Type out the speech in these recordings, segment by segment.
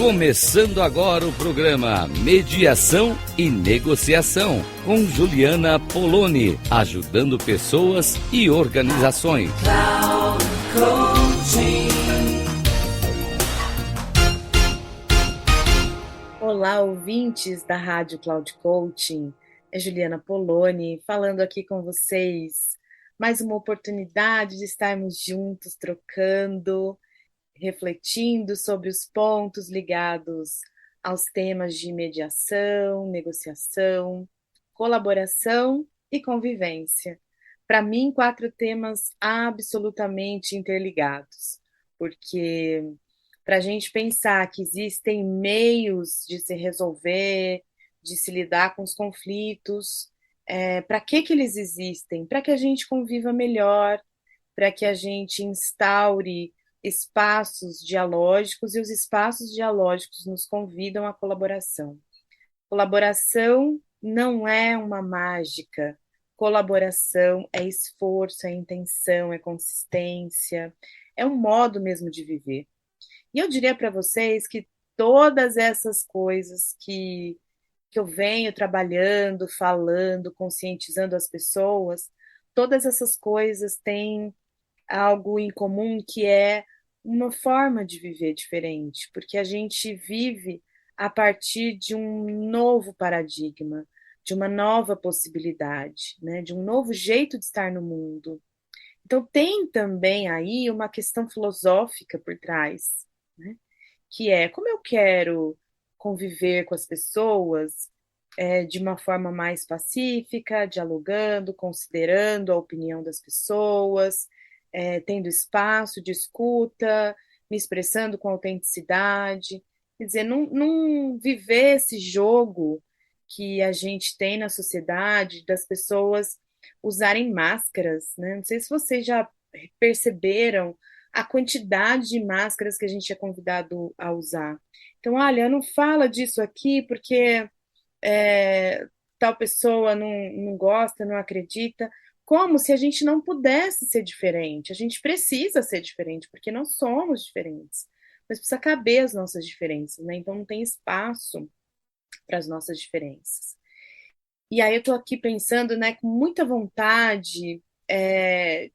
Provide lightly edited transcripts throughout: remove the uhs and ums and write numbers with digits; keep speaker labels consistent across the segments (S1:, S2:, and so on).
S1: Começando agora o programa Mediação e Negociação, com Juliana Poloni, ajudando pessoas e organizações.
S2: Olá, ouvintes da Rádio Cloud Coaching. É Juliana Poloni falando aqui com vocês. Mais uma oportunidade de estarmos juntos, trocando, refletindo sobre os pontos ligados aos temas de mediação, negociação, colaboração e convivência. Para mim, 4 temas absolutamente interligados, porque para a gente pensar que existem meios de se resolver, de se lidar com os conflitos, para que eles existem? Para que a gente conviva melhor, para que a gente instaure espaços dialógicos, e os espaços dialógicos nos convidam à colaboração. Colaboração não é uma mágica. Colaboração é esforço, é intenção, é consistência, é um modo mesmo de viver. E eu diria para vocês que todas essas coisas que eu venho trabalhando, falando, conscientizando as pessoas, todas essas coisas têm algo em comum, que é uma forma de viver diferente, porque a gente vive a partir de um novo paradigma, de uma nova possibilidade, né, de um novo jeito de estar no mundo. Então tem também aí uma questão filosófica por trás, né, que é como eu quero conviver com as pessoas de uma forma mais pacífica, dialogando, considerando a opinião das pessoas, tendo espaço de escuta, me expressando com autenticidade. Quer dizer, não viver esse jogo que a gente tem na sociedade das pessoas usarem máscaras, né? Não sei se vocês já perceberam a quantidade de máscaras que a gente é convidado a usar. Então, olha, não fala disso aqui porque tal pessoa não gosta, não acredita, como se a gente não pudesse ser diferente. A gente precisa ser diferente, porque nós somos diferentes. Mas precisa caber as nossas diferenças, né? Então não tem espaço para as nossas diferenças. E aí eu estou aqui pensando, né, com muita vontade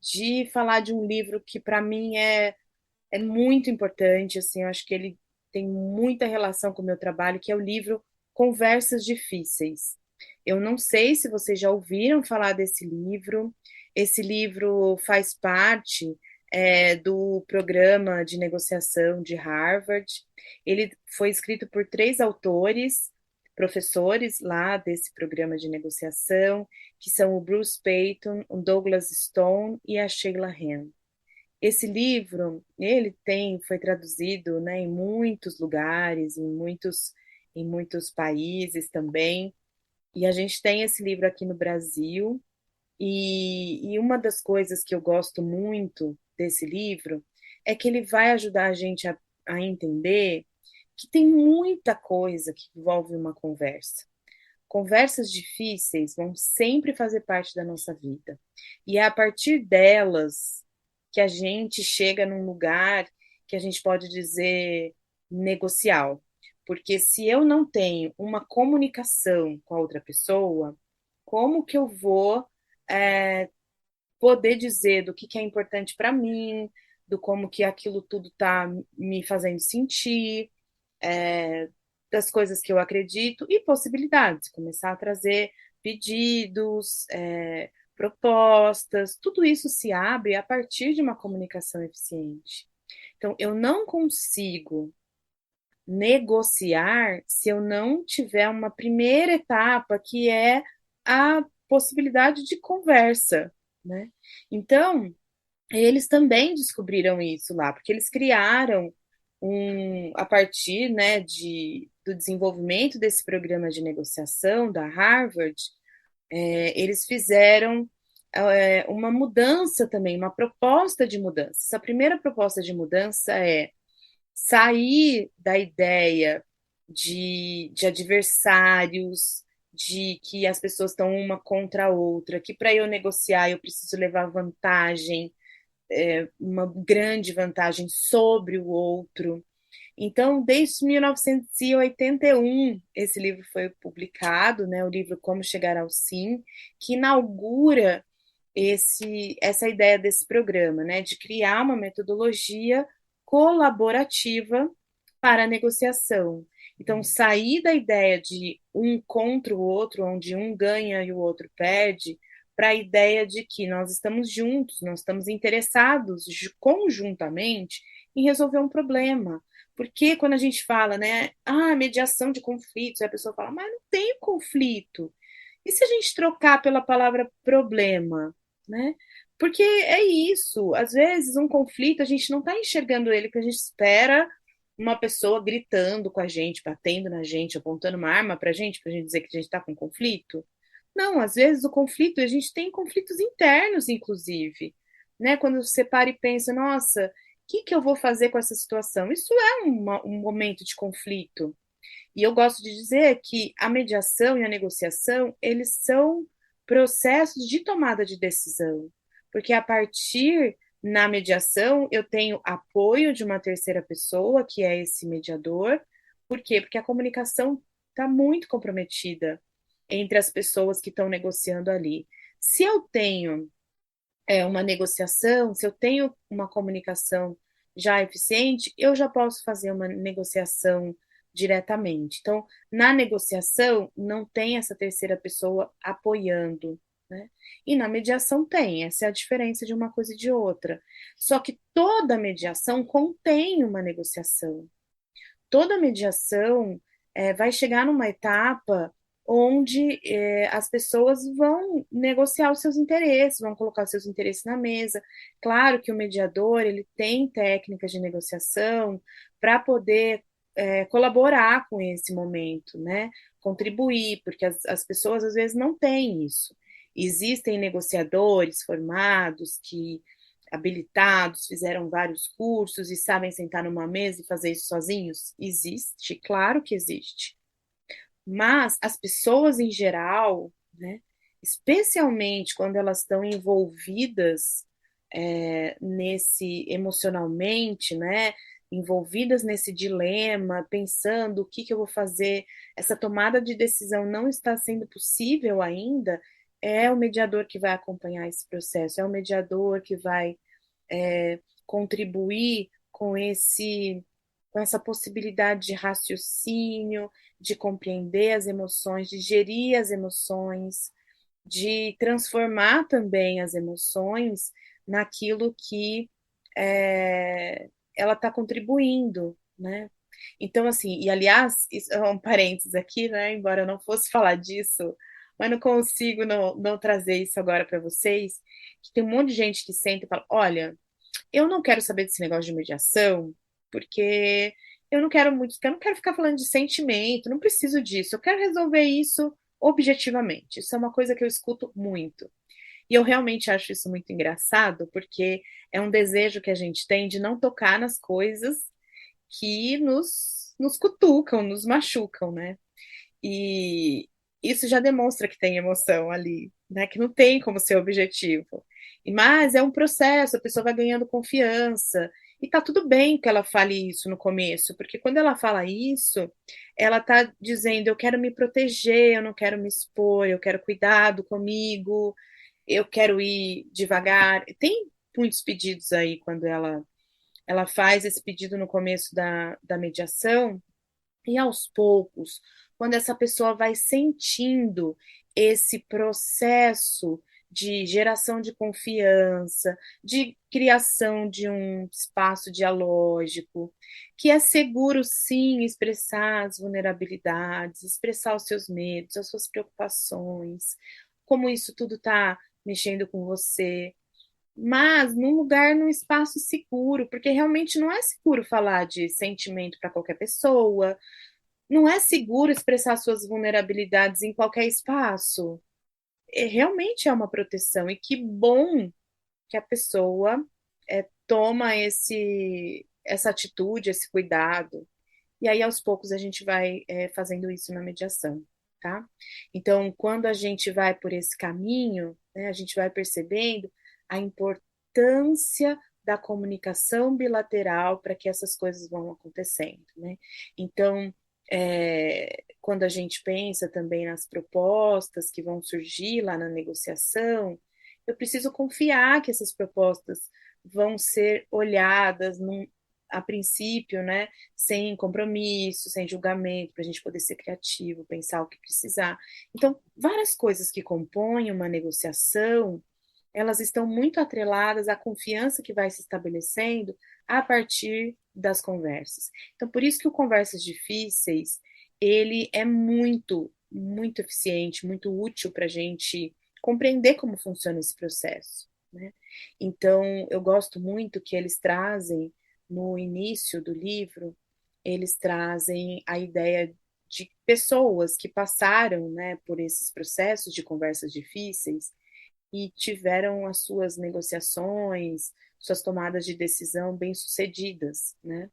S2: de falar de um livro que para mim é muito importante, assim, eu acho que ele tem muita relação com o meu trabalho, que é o livro Conversas Difíceis. Eu não sei se vocês já ouviram falar desse livro. Esse livro faz parte do programa de negociação de Harvard. Ele foi escrito por 3 autores, professores lá desse programa de negociação, que são o Bruce Payton, o Douglas Stone e a Sheila Hand. Esse livro, foi traduzido, né, em muitos lugares, em muitos países também. E a gente tem esse livro aqui no Brasil. E uma das coisas que eu gosto muito desse livro é que ele vai ajudar a gente a entender que tem muita coisa que envolve uma conversa. Conversas difíceis vão sempre fazer parte da nossa vida. E é a partir delas que a gente chega num lugar que a gente pode dizer negocial. Porque se eu não tenho uma comunicação com a outra pessoa, como que eu vou é, poder dizer do que é importante para mim, do como que aquilo tudo está me fazendo sentir, é, das coisas que eu acredito e possibilidades, começar a trazer pedidos, propostas, tudo isso se abre a partir de uma comunicação eficiente. Então, eu não consigo negociar se eu não tiver uma primeira etapa, que é a possibilidade de conversa, né? Então, eles também descobriram isso lá, porque eles criaram a partir, né, do desenvolvimento desse programa de negociação da Harvard, eles fizeram uma mudança também, uma proposta de mudança. Essa primeira proposta de mudança é sair da ideia de adversários, de que as pessoas estão uma contra a outra, que para eu negociar eu preciso levar vantagem, uma grande vantagem sobre o outro. Então, desde 1981, esse livro foi publicado, né, o livro Como Chegar ao Sim, que inaugura essa ideia desse programa, né, de criar uma metodologia colaborativa para a negociação. Então, sair da ideia de um contra o outro, onde um ganha e o outro perde, para a ideia de que nós estamos juntos, nós estamos interessados conjuntamente em resolver um problema. Porque quando a gente fala, né, mediação de conflitos, a pessoa fala, mas não tem conflito. E se a gente trocar pela palavra problema, né? Porque é isso, às vezes um conflito a gente não está enxergando ele, que a gente espera uma pessoa gritando com a gente, batendo na gente, apontando uma arma para a gente dizer que a gente está com conflito. Não, às vezes o conflito, a gente tem conflitos internos, inclusive, né? Quando você para e pensa, nossa, o que eu vou fazer com essa situação? Isso é um momento de conflito. E eu gosto de dizer que a mediação e a negociação, eles são processos de tomada de decisão, porque a partir na mediação eu tenho apoio de uma terceira pessoa, que é esse mediador. Por quê? Porque a comunicação está muito comprometida entre as pessoas que estão negociando ali. Se eu tenho uma negociação, se eu tenho uma comunicação já eficiente, eu já posso fazer uma negociação diretamente. Então, na negociação, não tem essa terceira pessoa apoiando, né? E na mediação tem, essa é a diferença de uma coisa e de outra. Só que toda mediação contém uma negociação. Toda mediação vai chegar numa etapa onde as pessoas vão negociar os seus interesses, vão colocar os seus interesses na mesa. Claro que o mediador ele tem técnicas de negociação para poder colaborar com esse momento, né? Contribuir, porque as pessoas às vezes não têm isso. Existem negociadores formados que habilitados, fizeram vários cursos e sabem sentar numa mesa e fazer isso sozinhos? Existe, claro que existe. Mas as pessoas em geral, né, especialmente quando elas estão envolvidas nesse emocionalmente, né, envolvidas nesse dilema, pensando o que eu vou fazer, essa tomada de decisão não está sendo possível ainda, é o mediador que vai acompanhar esse processo, é o mediador que vai contribuir com essa possibilidade de raciocínio, de compreender as emoções, de gerir as emoções, de transformar também as emoções naquilo que ela está contribuindo, né? Então, assim, e aliás, isso é um parênteses aqui, né? Embora eu não fosse falar disso, mas não consigo não trazer isso agora para vocês, que tem um monte de gente que senta e fala, olha, eu não quero saber desse negócio de mediação, porque eu não quero ficar falando de sentimento, não preciso disso, eu quero resolver isso objetivamente. Isso é uma coisa que eu escuto muito. E eu realmente acho isso muito engraçado, porque é um desejo que a gente tem de não tocar nas coisas que nos cutucam, nos machucam, né? E isso já demonstra que tem emoção ali, né? Que não tem como ser objetivo. Mas é um processo, a pessoa vai ganhando confiança. E tá tudo bem que ela fale isso no começo, porque quando ela fala isso, ela tá dizendo: eu quero me proteger, eu não quero me expor, eu quero cuidado comigo, eu quero ir devagar. Tem muitos pedidos aí quando ela faz esse pedido no começo da mediação, e aos poucos, quando essa pessoa vai sentindo esse processo de geração de confiança, de criação de um espaço dialógico, que é seguro sim expressar as vulnerabilidades, expressar os seus medos, as suas preocupações, como isso tudo está mexendo com você, mas num lugar, num espaço seguro, porque realmente não é seguro falar de sentimento para qualquer pessoa, não é seguro expressar suas vulnerabilidades em qualquer espaço. Realmente é uma proteção, e que bom que a pessoa toma essa atitude, esse cuidado. E aí, aos poucos, a gente vai fazendo isso na mediação, tá? Então, quando a gente vai por esse caminho, né, a gente vai percebendo a importância da comunicação bilateral para que essas coisas vão acontecendo, né? Então, quando a gente pensa também nas propostas que vão surgir lá na negociação, eu preciso confiar que essas propostas vão ser olhadas a princípio, né, sem compromisso, sem julgamento, para a gente poder ser criativo, pensar o que precisar. Então, várias coisas que compõem uma negociação, elas estão muito atreladas à confiança que vai se estabelecendo a partir das conversas. Então, por isso que o Conversas Difíceis, ele é muito eficiente, muito útil para a gente compreender como funciona esse processo, né? Então, eu gosto muito que eles trazem, no início do livro, eles trazem a ideia de pessoas que passaram, né, por esses processos de conversas difíceis e tiveram as suas negociações, suas tomadas de decisão bem-sucedidas, né?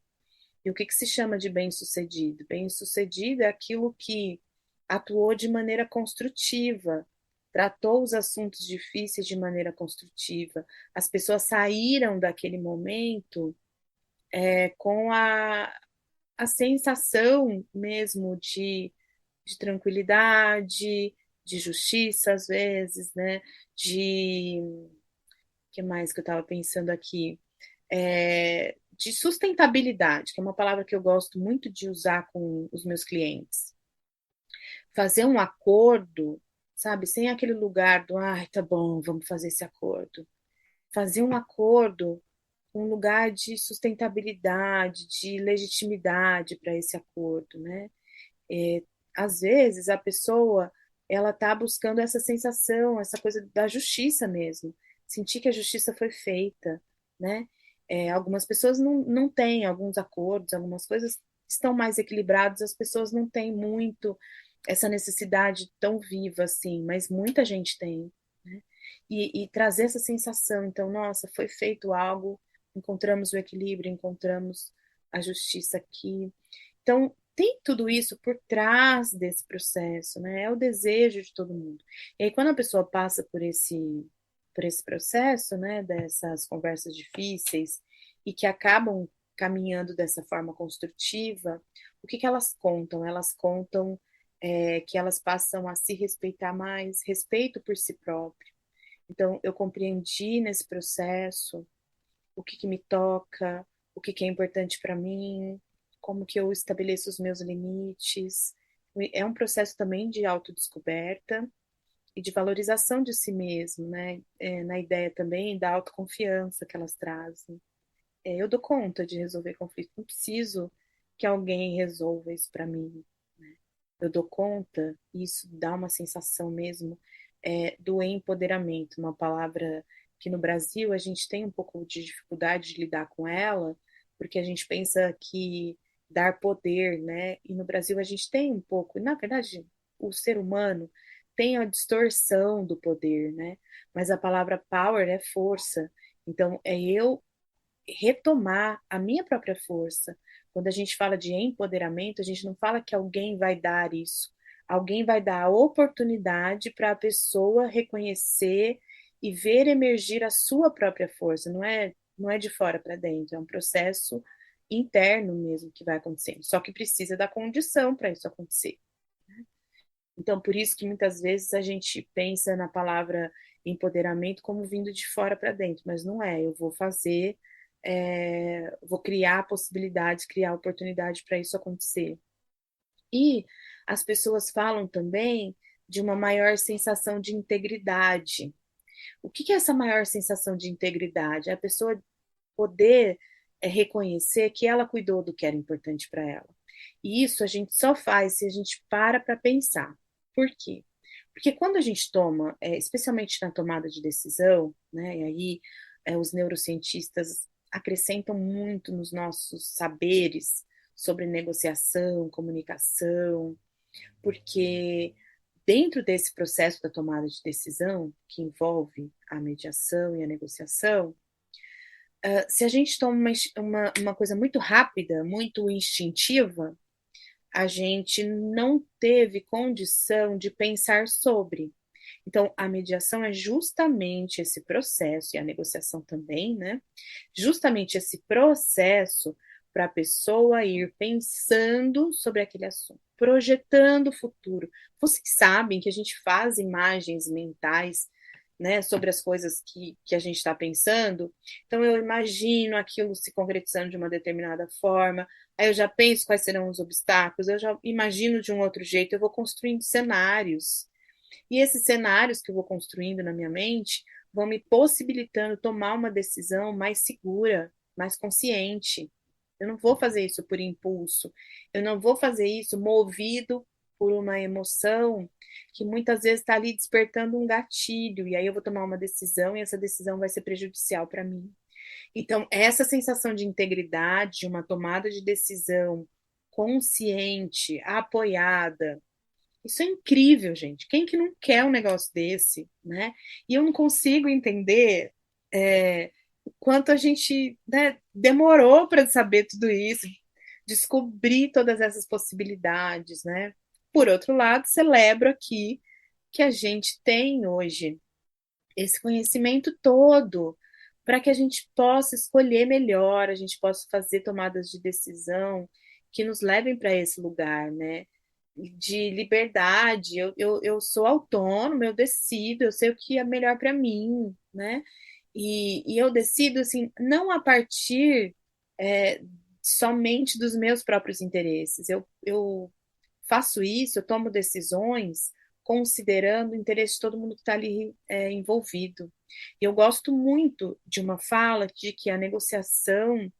S2: E o que se chama de bem-sucedido? Bem-sucedido é aquilo que atuou de maneira construtiva, tratou os assuntos difíceis de maneira construtiva. As pessoas saíram daquele momento com a sensação mesmo de tranquilidade, de justiça, às vezes, né? De. O que mais que eu estava pensando aqui? De sustentabilidade, que é uma palavra que eu gosto muito de usar com os meus clientes. Fazer um acordo, sabe, sem aquele lugar do, ai, tá bom, vamos fazer esse acordo. Fazer um acordo com um lugar de sustentabilidade, de legitimidade para esse acordo, né? Às vezes a pessoa ela está buscando essa sensação, essa coisa da justiça mesmo, sentir que a justiça foi feita, né? Algumas pessoas não têm alguns acordos, algumas coisas estão mais equilibradas, as pessoas não têm muito essa necessidade tão viva assim, mas muita gente tem, né? E trazer essa sensação, então, nossa, foi feito algo, encontramos o equilíbrio, encontramos a justiça aqui. Então, tem tudo isso por trás desse processo, né? É o desejo de todo mundo. E aí, quando a pessoa passa por esse processo, né, dessas conversas difíceis e que acabam caminhando dessa forma construtiva, o que elas contam? Elas contam que elas passam a se respeitar mais, respeito por si próprio. Então, eu compreendi nesse processo o que me toca, o que é importante para mim, como que eu estabeleço os meus limites. É um processo também de autodescoberta e de valorização de si mesmo, né? Na ideia também da autoconfiança que elas trazem. Eu dou conta de resolver conflitos, não preciso que alguém resolva isso para mim, né? Eu dou conta, e isso dá uma sensação mesmo do empoderamento, uma palavra que no Brasil a gente tem um pouco de dificuldade de lidar com ela, porque a gente pensa que dar poder, né? E no Brasil a gente tem um pouco, e na verdade o ser humano tem a distorção do poder, né? Mas a palavra power é força. Então é eu retomar a minha própria força. Quando a gente fala de empoderamento, a gente não fala que alguém vai dar isso. Alguém vai dar a oportunidade para a pessoa reconhecer e ver emergir a sua própria força. Não é de fora para dentro, é um processo interno mesmo que vai acontecendo. Só que precisa da condição para isso acontecer. Então, por isso que muitas vezes a gente pensa na palavra empoderamento como vindo de fora para dentro, mas não é. Eu vou fazer, vou criar possibilidades, criar oportunidade para isso acontecer. E as pessoas falam também de uma maior sensação de integridade. O que é essa maior sensação de integridade? É a pessoa poder reconhecer que ela cuidou do que era importante para ela. E isso a gente só faz se a gente para pensar. Por quê? Porque quando a gente toma, especialmente na tomada de decisão, né, e aí os neurocientistas acrescentam muito nos nossos saberes sobre negociação, comunicação, porque dentro desse processo da tomada de decisão, que envolve a mediação e a negociação, se a gente toma uma coisa muito rápida, muito instintiva, a gente não teve condição de pensar sobre. Então, a mediação é justamente esse processo, e a negociação também, né? Justamente esse processo para a pessoa ir pensando sobre aquele assunto, projetando o futuro. Vocês sabem que a gente faz imagens mentais, né, sobre as coisas que a gente está pensando. Então, eu imagino aquilo se concretizando de uma determinada forma, aí eu já penso quais serão os obstáculos, eu já imagino de um outro jeito, eu vou construindo cenários. E esses cenários que eu vou construindo na minha mente vão me possibilitando tomar uma decisão mais segura, mais consciente. Eu não vou fazer isso por impulso. Eu não vou fazer isso movido por uma emoção que muitas vezes está ali despertando um gatilho. E aí eu vou tomar uma decisão e essa decisão vai ser prejudicial para mim. Então, essa sensação de integridade, uma tomada de decisão consciente, apoiada, isso é incrível, gente. Quem que não quer um negócio desse, né? E eu não consigo entender o quanto a gente, né, demorou para saber tudo isso, descobrir todas essas possibilidades, né? Por outro lado, celebro aqui que a gente tem hoje esse conhecimento todo para que a gente possa escolher melhor, a gente possa fazer tomadas de decisão que nos levem para esse lugar, né? De liberdade. Eu sou autônoma, eu decido, eu sei o que é melhor para mim, né? E eu decido, assim, não a partir é, somente dos meus próprios interesses. Eu faço isso, eu tomo decisões considerando o interesse de todo mundo que está ali envolvido. E eu gosto muito de uma fala de que a negociação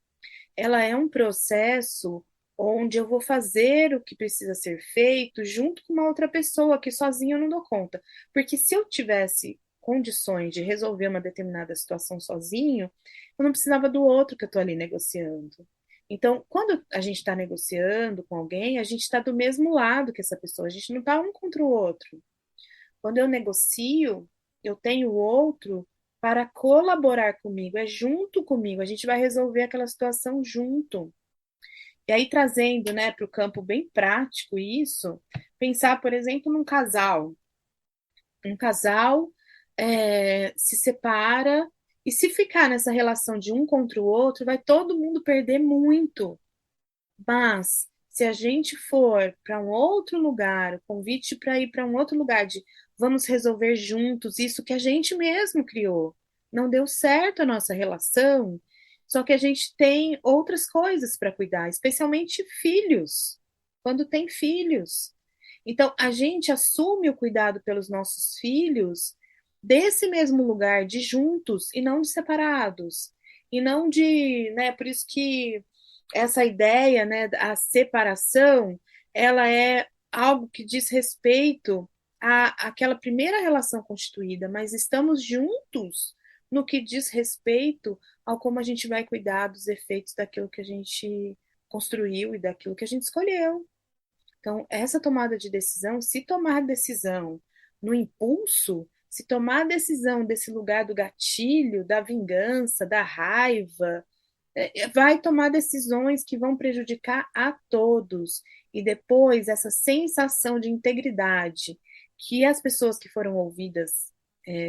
S2: ela é um processo onde eu vou fazer o que precisa ser feito junto com uma outra pessoa, que sozinha eu não dou conta. Porque se eu tivesse condições de resolver uma determinada situação sozinho, eu não precisava do outro que eu estou ali negociando. Então, quando a gente está negociando com alguém, a gente está do mesmo lado que essa pessoa, a gente não está um contra o outro. Quando eu negocio, eu tenho o outro para colaborar comigo, é junto comigo, a gente vai resolver aquela situação junto. E aí, trazendo, né, para o campo bem prático isso, pensar, por exemplo, num casal. Um casal se separa e se ficar nessa relação de um contra o outro, vai todo mundo perder muito. Mas se a gente for para um outro lugar, o convite para ir para um outro lugar de vamos resolver juntos isso que a gente mesmo criou. Não deu certo a nossa relação, só que a gente tem outras coisas para cuidar, especialmente filhos, quando tem filhos. Então, a gente assume o cuidado pelos nossos filhos desse mesmo lugar de juntos e não de separados. E não de, né, por isso que essa ideia, né, a separação, ela é algo que diz respeito àquela primeira relação constituída, mas estamos juntos no que diz respeito ao como a gente vai cuidar dos efeitos daquilo que a gente construiu e daquilo que a gente escolheu. Então, essa tomada de decisão, se tomar decisão no impulso, se tomar decisão desse lugar do gatilho, da vingança, da raiva, vai tomar decisões que vão prejudicar a todos. E depois, essa sensação de integridade que as pessoas que foram ouvidas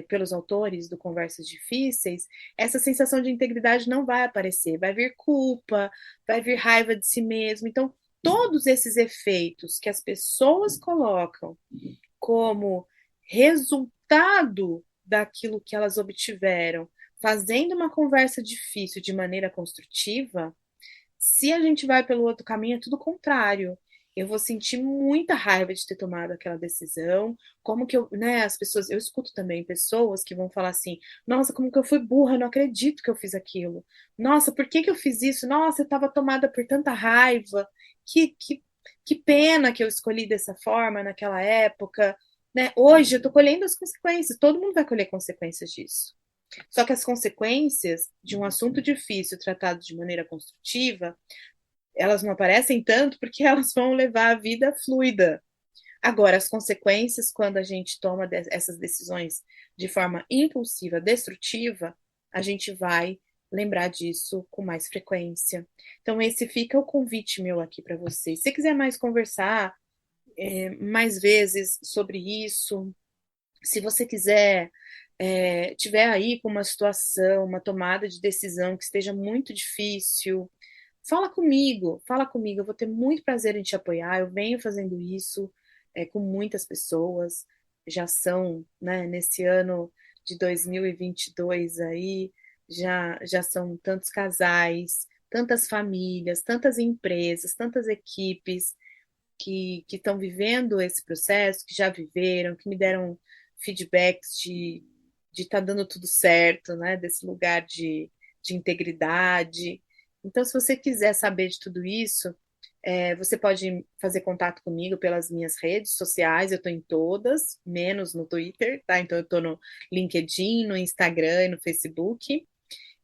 S2: pelos autores do Conversas Difíceis, essa sensação de integridade não vai aparecer. Vai vir culpa, vai vir raiva de si mesmo. Então, todos esses efeitos que as pessoas colocam como resultado daquilo que elas obtiveram, fazendo uma conversa difícil de maneira construtiva, se a gente vai pelo outro caminho, é tudo contrário. Eu vou sentir muita raiva de ter tomado aquela decisão. Como que eu, né, as pessoas, eu escuto também pessoas que vão falar assim: nossa, como que eu fui burra, eu não acredito que eu fiz aquilo. Nossa, por que que eu fiz isso? Nossa, eu estava tomada por tanta raiva. Que, que, que pena que eu escolhi dessa forma naquela época. Né? Hoje eu estou colhendo as consequências, todo mundo vai colher consequências disso. Só que as consequências de um assunto difícil tratado de maneira construtiva, elas não aparecem tanto porque elas vão levar a vida fluida. Agora, as consequências, quando a gente toma essas decisões de forma impulsiva, destrutiva, a gente vai lembrar disso com mais frequência. Então, esse fica o convite meu aqui para vocês. Se você quiser mais conversar mais vezes sobre isso, Se você quiser, tiver aí com uma situação, uma tomada de decisão que esteja muito difícil, fala comigo, eu vou ter muito prazer em te apoiar. Eu venho fazendo isso com muitas pessoas, já são, né, nesse ano de 2022 aí, já são tantos casais, tantas famílias, tantas empresas, tantas equipes que estão vivendo esse processo, que já viveram, que me deram feedbacks de estar dando tudo certo, né? Desse lugar de integridade. Então, se você quiser saber de tudo isso, você pode fazer contato comigo pelas minhas redes sociais, eu estou em todas, menos no Twitter, tá? Então, eu estou no LinkedIn, no Instagram e no Facebook.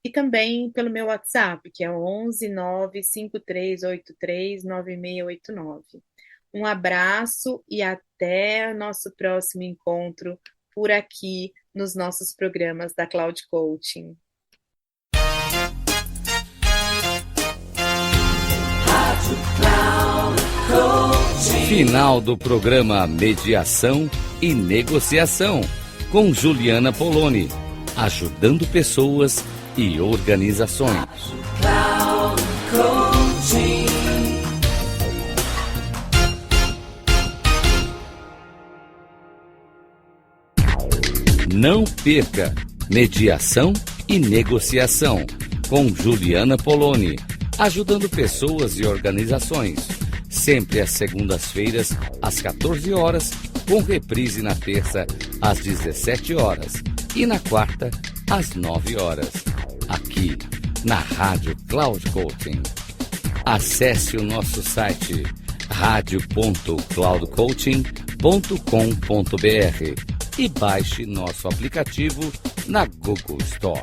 S2: E também pelo meu WhatsApp, que é 11 95383 9689. Um abraço e até o nosso próximo encontro por aqui nos nossos programas da Cloud Coaching.
S1: Final do programa Mediação e Negociação com Juliana Poloni, ajudando pessoas e organizações. Não perca Mediação e Negociação com Juliana Poloni, ajudando pessoas e organizações. Sempre às segundas-feiras, às 14 horas, com reprise na terça, às 17 horas e na quarta, às 9 horas. Aqui, na Rádio Cloud Coaching. Acesse o nosso site radio.cloudcoaching.com.br e baixe nosso aplicativo na Google Store.